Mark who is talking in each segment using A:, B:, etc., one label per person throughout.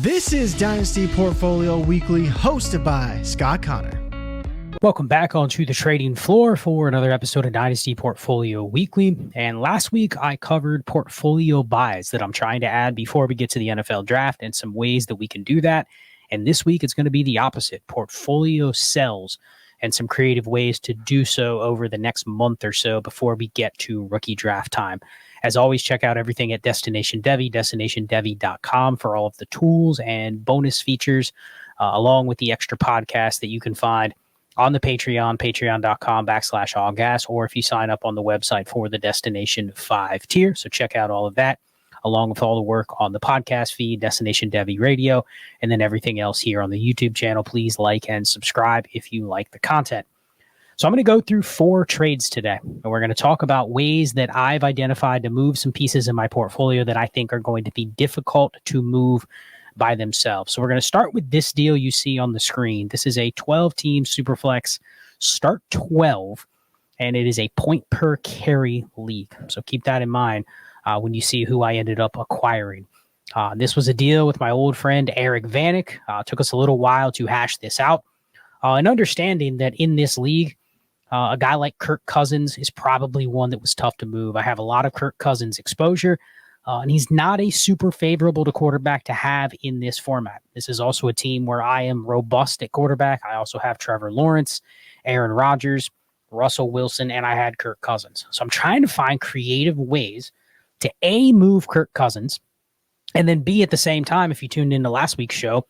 A: This is Dynasty Portfolio Weekly, hosted by Scott Connor.
B: Welcome back onto the trading floor for another episode of Dynasty Portfolio Weekly. And last week, I covered portfolio buys that I'm trying to add before we get to the NFL draft and some ways that we can do that. And this week, it's going to be the opposite, portfolio sells, and some creative ways to do so over the next month or so before we get to rookie draft time. As always, check out everything at Destination Devy, destinationdevy.com for all of the tools and bonus features, along with the extra podcast that you can find on the Patreon, patreon.com/allgas, or if you sign up on the website for the Destination 5 tier. So check out all of that, along with all the work on the podcast feed, Destination Devy Radio, and then everything else here on the YouTube channel. Please like and subscribe if you like the content. So I'm going to go through 4 trades today, and we're going to talk about ways that I've identified to move some pieces in my portfolio that I think are going to be difficult to move by themselves. So we're going to start with this deal you see on the screen. This is a 12-team Superflex Start 12, and it is a point per carry league. So keep that in mind when you see who I ended up acquiring. This was a deal with my old friend Eric Vanek. Took us a little while to hash this out. And understanding that in this league, a guy like Kirk Cousins is probably one that was tough to move. I have a lot of Kirk Cousins exposure, and he's not a super favorable to quarterback to have in this format. This is also a team where I am robust at quarterback. I also have Trevor Lawrence, Aaron Rodgers, Russell Wilson, and I had Kirk Cousins. So I'm trying to find creative ways to A, move Kirk Cousins, and then B, at the same time, if you tuned into last week's show,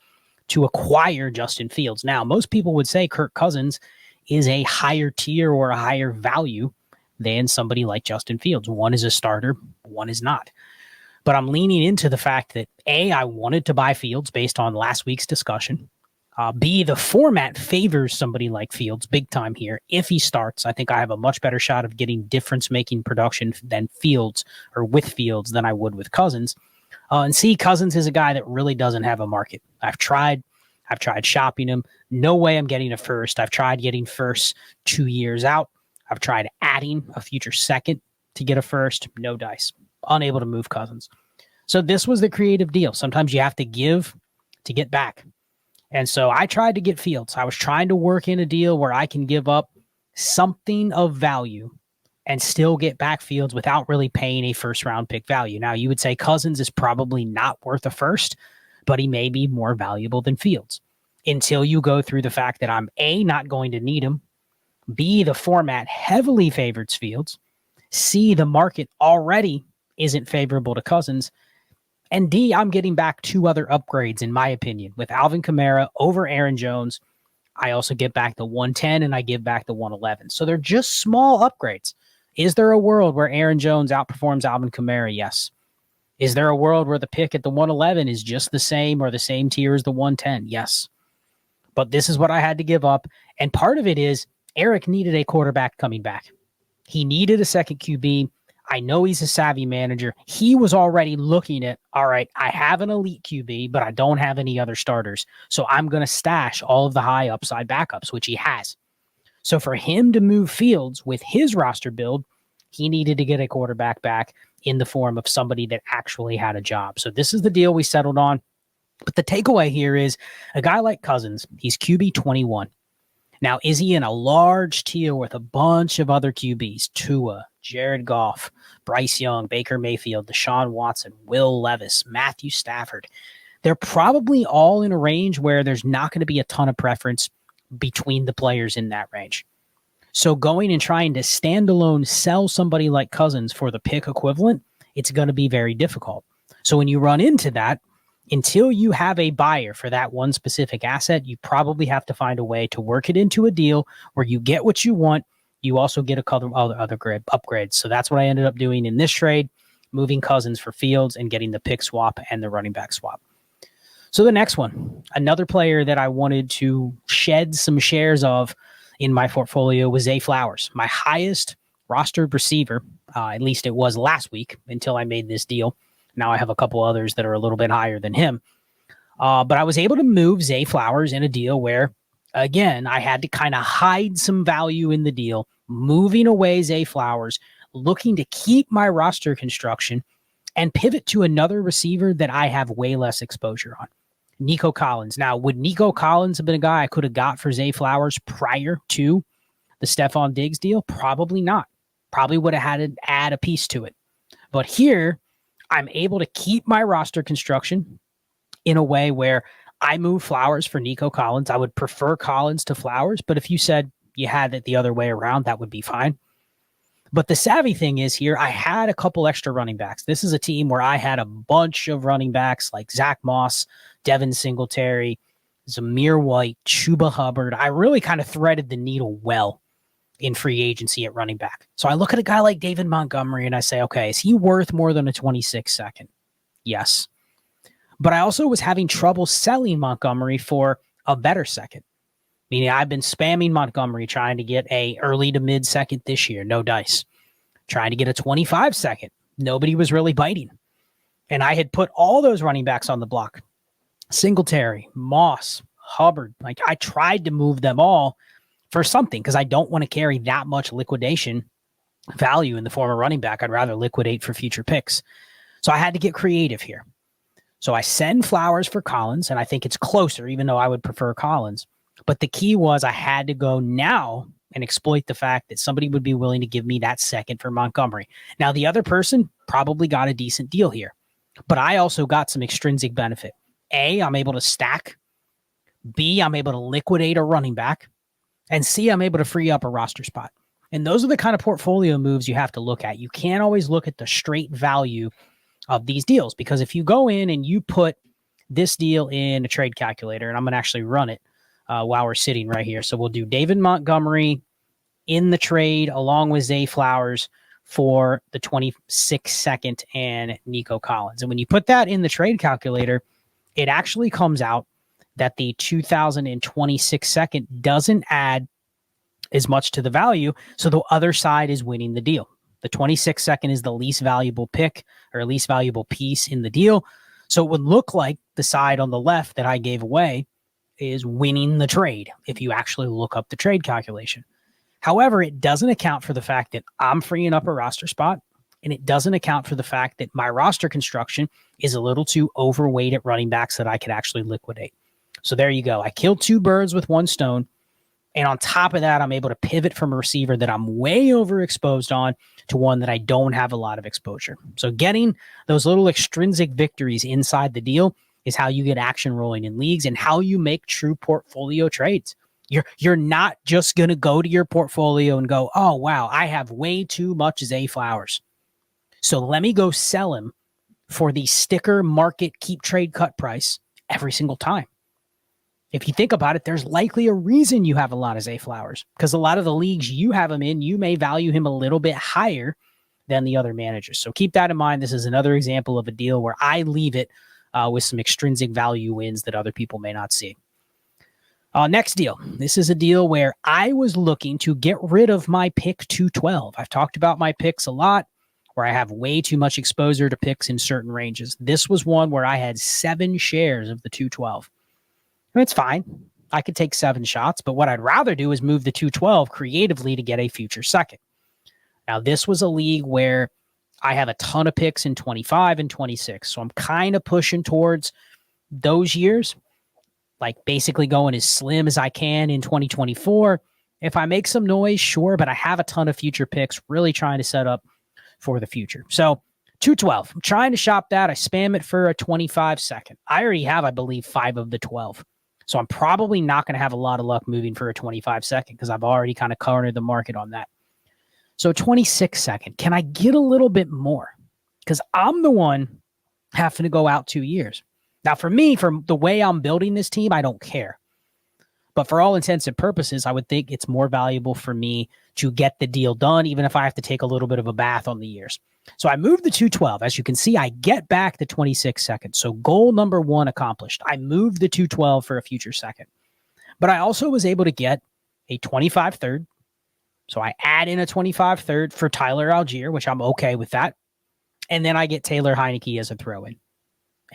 B: to acquire Justin Fields. Now, most people would say Kirk Cousins is a higher tier or a higher value than somebody like Justin Fields. One is a starter, one is not. But I'm leaning into the fact that A, I wanted to buy Fields based on last week's discussion. B, the format favors somebody like Fields big time here. If he starts, I think I have a much better shot of getting difference-making production than Fields or with Fields than I would with Cousins. And C, Cousins is a guy that really doesn't have a market. I've tried shopping him. No way I'm getting a first. I've tried getting first 2 years out. I've tried adding a future second to get a first. No dice. Unable to move Cousins. So this was the creative deal. Sometimes you have to give to get back. And so I tried to get Fields. I was trying to work in a deal where I can give up something of value and still get back Fields without really paying a first-round pick value. Now, you would say Cousins is probably not worth a first, but he may be more valuable than Fields until you go through the fact that I'm A, not going to need him, B, the format heavily favors Fields, C, the market already isn't favorable to Cousins, and D, I'm getting back 2 other upgrades, in my opinion, with Alvin Kamara over Aaron Jones. I also get back the 110 and I give back the 111. So they're just small upgrades. Is there a world where Aaron Jones outperforms Alvin Kamara? Yes. Is there a world where the pick at the 111 is just the same or the same tier as the 110? Yes. But this is what I had to give up. And part of it is Eric needed a quarterback coming back. He needed a second QB. I know he's a savvy manager. He was already looking at, all right, I have an elite QB, but I don't have any other starters. So I'm going to stash all of the high upside backups, which he has. So for him to move Fields with his roster build, he needed to get a quarterback back in the form of somebody that actually had a job. So this is the deal we settled on. But the takeaway here is a guy like Cousins, he's QB 21. Now, is he in a large tier with a bunch of other QBs? Tua, Jared Goff, Bryce Young, Baker Mayfield, Deshaun Watson, Will Levis, Matthew Stafford. They're probably all in a range where there's not going to be a ton of preference between the players in that range. So going and trying to standalone sell somebody like Cousins for the pick equivalent, it's going to be very difficult. So when you run into that, until you have a buyer for that one specific asset, you probably have to find a way to work it into a deal where you get what you want. You also get a couple other upgrades. So that's what I ended up doing in this trade, moving Cousins for Fields and getting the pick swap and the running back swap. So the next one, another player that I wanted to shed some shares of in my portfolio was Zay Flowers, my highest rostered receiver. At least it was last week until I made this deal. Now I have a couple others that are a little bit higher than him. But I was able to move Zay Flowers in a deal where, again, I had to kind of hide some value in the deal, moving away Zay Flowers, looking to keep my roster construction and pivot to another receiver that I have way less exposure on. Nico Collins. Now, would Nico Collins have been a guy I could have got for Zay Flowers prior to the Stephon Diggs deal? Probably not. Probably would have had to add a piece to it. But here, I'm able to keep my roster construction in a way where I move Flowers for Nico Collins. I would prefer Collins to Flowers, but if you said you had it the other way around, that would be fine. But the savvy thing is here, I had a couple extra running backs. This is a team where I had a bunch of running backs like Zach Moss, Devin Singletary, Zamir White, Chuba Hubbard. I really kind of threaded the needle well in free agency at running back. So I look at a guy like David Montgomery and I say, okay, is he worth more than a 26 second? Yes. But I also was having trouble selling Montgomery for a better second. Meaning I've been spamming Montgomery trying to get a early to mid second this year. No dice. Trying to get a 25 second. Nobody was really biting. And I had put all those running backs on the block. Singletary, Moss, Hubbard. Like I tried to move them all for something because I don't want to carry that much liquidation value in the form of running back. I'd rather liquidate for future picks. So I had to get creative here. So I send Flowers for Collins, and I think it's closer, even though I would prefer Collins. But the key was I had to go now and exploit the fact that somebody would be willing to give me that second for Montgomery. Now, the other person probably got a decent deal here, but I also got some extrinsic benefit. A, I'm able to stack. B, I'm able to liquidate a running back. And C, I'm able to free up a roster spot. And those are the kind of portfolio moves you have to look at. You can't always look at the straight value of these deals, because if you go in and you put this deal in a trade calculator, and I'm going to actually run it while we're sitting right here. So we'll do David Montgomery in the trade along with Zay Flowers for the 26 second and Nico Collins. And when you put that in the trade calculator, it actually comes out that the 2026 second doesn't add as much to the value. So the other side is winning the deal. The 26 second is the least valuable pick or least valuable piece in the deal. So it would look like the side on the left that I gave away is winning the trade if you actually look up the trade calculation. However, it doesn't account for the fact that I'm freeing up a roster spot, and it doesn't account for the fact that my roster construction is a little too overweight at running backs that I could actually liquidate. So there you go. I killed two birds with one stone. And on top of that, I'm able to pivot from a receiver that I'm way overexposed on to one that I don't have a lot of exposure. So getting those little extrinsic victories inside the deal is how you get action rolling in leagues and how you make true portfolio trades. You're not just going to go to your portfolio and go, oh, wow, I have way too much Zay Flowers, so let me go sell him for the sticker market keep trade cut price every single time. If you think about it, there's likely a reason you have a lot of Zay Flowers, because a lot of the leagues you have him in, you may value him a little bit higher than the other managers. So keep that in mind. This is another example of a deal where I leave it with some extrinsic value wins that other people may not see. Next deal. This is a deal where I was looking to get rid of my pick 212. I've talked about my picks a lot, where I have way too much exposure to picks in certain ranges. This was one where I had 7 shares of the 212. It's fine. I could take 7 shots, but what I'd rather do is move the 212 creatively to get a future second. Now, this was a league where I have a ton of picks in 25 and 26, so I'm kind of pushing towards those years, like basically going as slim as I can in 2024. If I make some noise, sure, but I have a ton of future picks, really trying to set up for the future. So 212, I'm trying to shop that. I spam it for a 25 second. I already have, I believe, 5 of the 12. So I'm probably not going to have a lot of luck moving for a 25 second because I've already kind of cornered the market on that. So 26 second, can I get a little bit more? Because I'm the one having to go out 2 years. Now, for me, for the way I'm building this team, I don't care. But for all intents and purposes, I would think it's more valuable for me to get the deal done, even if I have to take a little bit of a bath on the years. So I moved the 212. As you can see, I get back the 26 seconds. So goal number 1 accomplished. I moved the 212 for a future second. But I also was able to get a 25 third. So I add in a 25 third for Tyler Algier, which I'm okay with that. And then I get Taylor Heineke as a throw-in.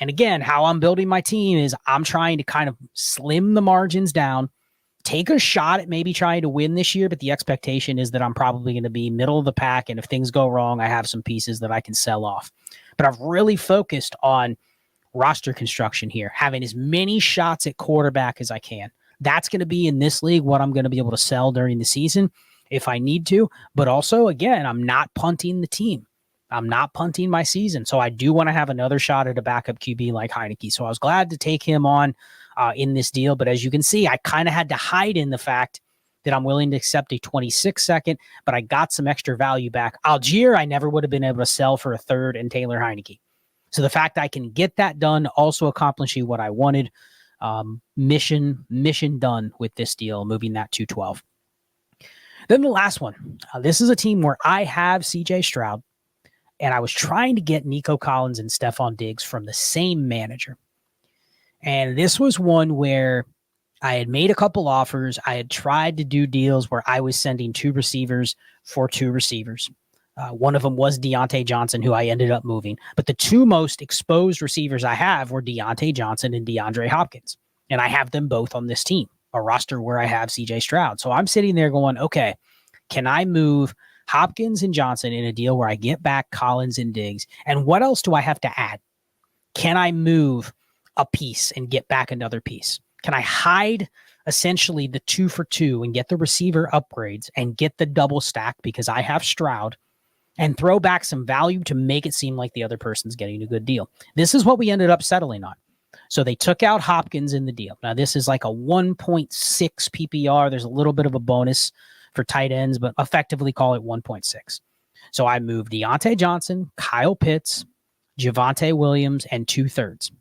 B: And again, how I'm building my team is I'm trying to kind of slim the margins down, take a shot at maybe trying to win this year, but the expectation is that I'm probably going to be middle of the pack, and if things go wrong, I have some pieces that I can sell off. But I've really focused on roster construction here, having as many shots at quarterback as I can. That's going to be in this league what I'm going to be able to sell during the season if I need to. But also, again, I'm not punting the team. I'm not punting my season. So I do want to have another shot at a backup QB like Heineke. So I was glad to take him on in this deal. But as you can see, I kind of had to hide in the fact that I'm willing to accept a 26 second, but I got some extra value back. Algier, I never would have been able to sell for a third, and Taylor Heineke. So the fact I can get that done, also accomplishing what I wanted, mission done with this deal, moving that to 12. Then the last one. This is a team where I have CJ Stroud, and I was trying to get Nico Collins and Stephon Diggs from the same manager. And this was one where I had made a couple offers. I had tried to do deals where I was sending 2 receivers for 2 receivers. One of them was Deontay Johnson, who I ended up moving. But the 2 most exposed receivers I have were Deontay Johnson and DeAndre Hopkins. And I have them both on this team, a roster where I have CJ Stroud. So I'm sitting there going, okay, can I move Hopkins and Johnson in a deal where I get back Collins and Diggs? And what else do I have to add? Can I move a piece and get back another piece? Can I hide essentially the 2 for 2 and get the receiver upgrades and get the double stack because I have Stroud, and throw back some value to make it seem like the other person's getting a good deal? This is what we ended up settling on. So they took out Hopkins in the deal. Now, this is like a 1.6 PPR. There's a little bit of a bonus for tight ends, but effectively call it 1.6. So I moved Deontay Johnson, Kyle Pitts, Javonte Williams, and 2/3.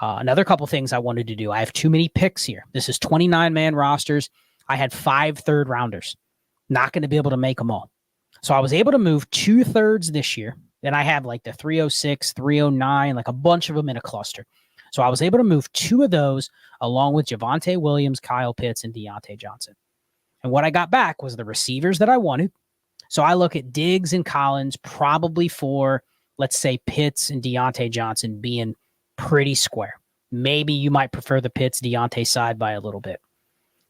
B: Another couple things I wanted to do. I have too many picks here. This is 29-man rosters. I had 5 third-rounders. Not going to be able to make them all. So I was able to move 2/3 this year. Then I have like the 306, 309, like a bunch of them in a cluster. So I was able to move 2 of those along with Javonte Williams, Kyle Pitts, and Deontay Johnson. And what I got back was the receivers that I wanted. So I look at Diggs and Collins probably for, let's say, Pitts and Deontay Johnson being pretty square. Maybe you might prefer the Pitts Deontay side by a little bit.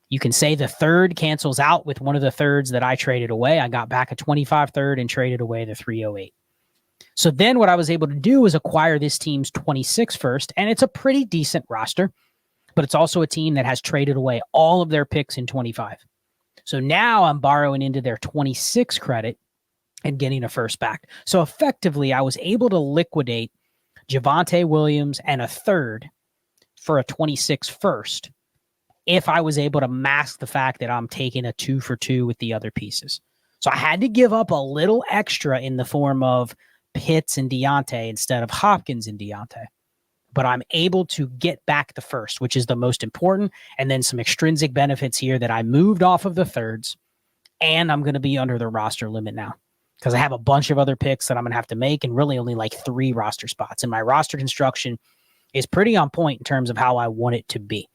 B: You can say the third cancels out with one of the thirds that I traded away. I got back a 25 third and traded away the 308. So then what I was able to do was acquire this team's 26 first, and it's a pretty decent roster, but it's also a team that has traded away all of their picks in 25. So now I'm borrowing into their 26 credit and getting a first back. So effectively, I was able to liquidate Javonte Williams and a third for a 26 first if I was able to mask the fact that I'm taking a 2 for 2 with the other pieces. So I had to give up a little extra in the form of Pitts and Deontay instead of Hopkins and Deontay. But I'm able to get back the first, which is the most important, and then some extrinsic benefits here that I moved off of the thirds, and I'm going to be under the roster limit now because I have a bunch of other picks that I'm going to have to make and really only like 3 roster spots. And my roster construction is pretty on point in terms of how I want it to be.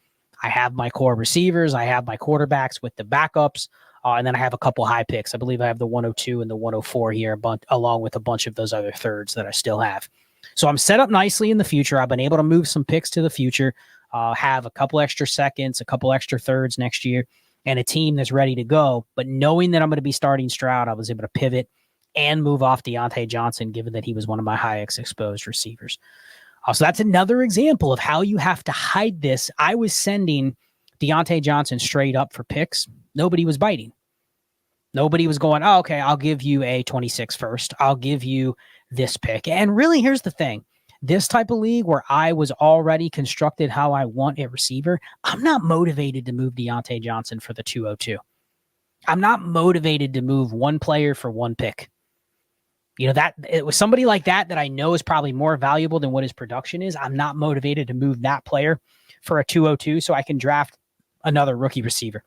B: I have my core receivers. I have my quarterbacks with the backups. And then I have a couple high picks. I believe I have the 102 and the 104 here, along with a bunch of those other thirds that I still have. So I'm set up nicely in the future. I've been able to move some picks to the future, have a couple extra seconds, a couple extra thirds next year, and a team that's ready to go. But knowing that I'm going to be starting Stroud, I was able to pivot and move off Deontay Johnson, given that he was one of my high X exposed receivers. So that's another example of how you have to hide this. I was sending Deontay Johnson straight up for picks. Nobody was biting. Nobody was going, oh, okay, I'll give you a 26 first. I'll give you this pick. And really, here's the thing. This type of league where I was already constructed how I want a receiver, I'm not motivated to move Deontay Johnson for the 202. I'm not motivated to move one player for one pick. You know, that it was somebody like that I know is probably more valuable than what his production is. I'm not motivated to move that player for a 202 so I can draft another rookie receiver.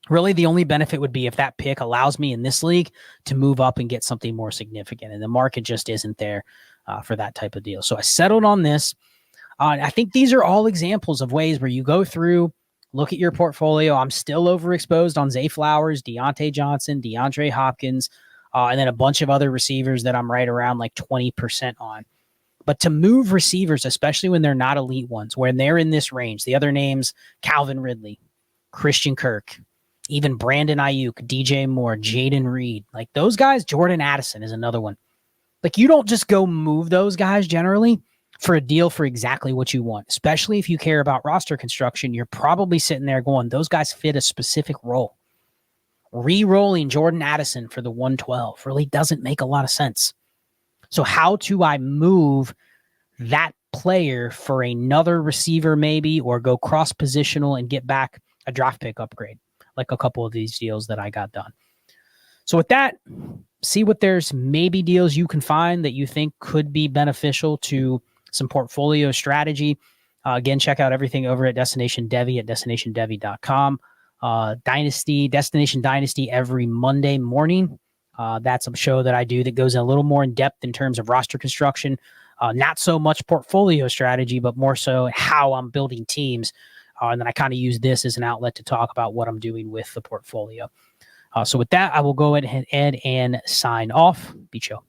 B: Really, the only benefit would be if that pick allows me in this league to move up and get something more significant. And the market just isn't there for that type of deal. So I settled on this. I think these are all examples of ways where you go through, look at your portfolio. I'm still overexposed on Zay Flowers, Deontay Johnson, DeAndre Hopkins, and then a bunch of other receivers that I'm right around like 20% on. But to move receivers, especially when they're not elite ones, when they're in this range, the other names, Calvin Ridley, Christian Kirk, even Brandon Ayuk, DJ Moore, Jaden Reed, like those guys, Jordan Addison is another one. Like you don't just go move those guys generally for a deal for exactly what you want, especially if you care about roster construction. You're probably sitting there going, those guys fit a specific role. Re-rolling Jordan Addison for the 112 really doesn't make a lot of sense. So how do I move that player for another receiver maybe, or go cross-positional and get back a draft pick upgrade, like a couple of these deals that I got done? So with that, see what there's maybe deals you can find that you think could be beneficial to some portfolio strategy. Again, check out everything over at Destination Devy at destinationdevy.com. Destination Dynasty every Monday morning. That's a show that I do that goes a little more in depth in terms of roster construction. Not so much portfolio strategy, but more so how I'm building teams. And then I kind of use this as an outlet to talk about what I'm doing with the portfolio. So with that, I will go ahead and sign off. Be chill.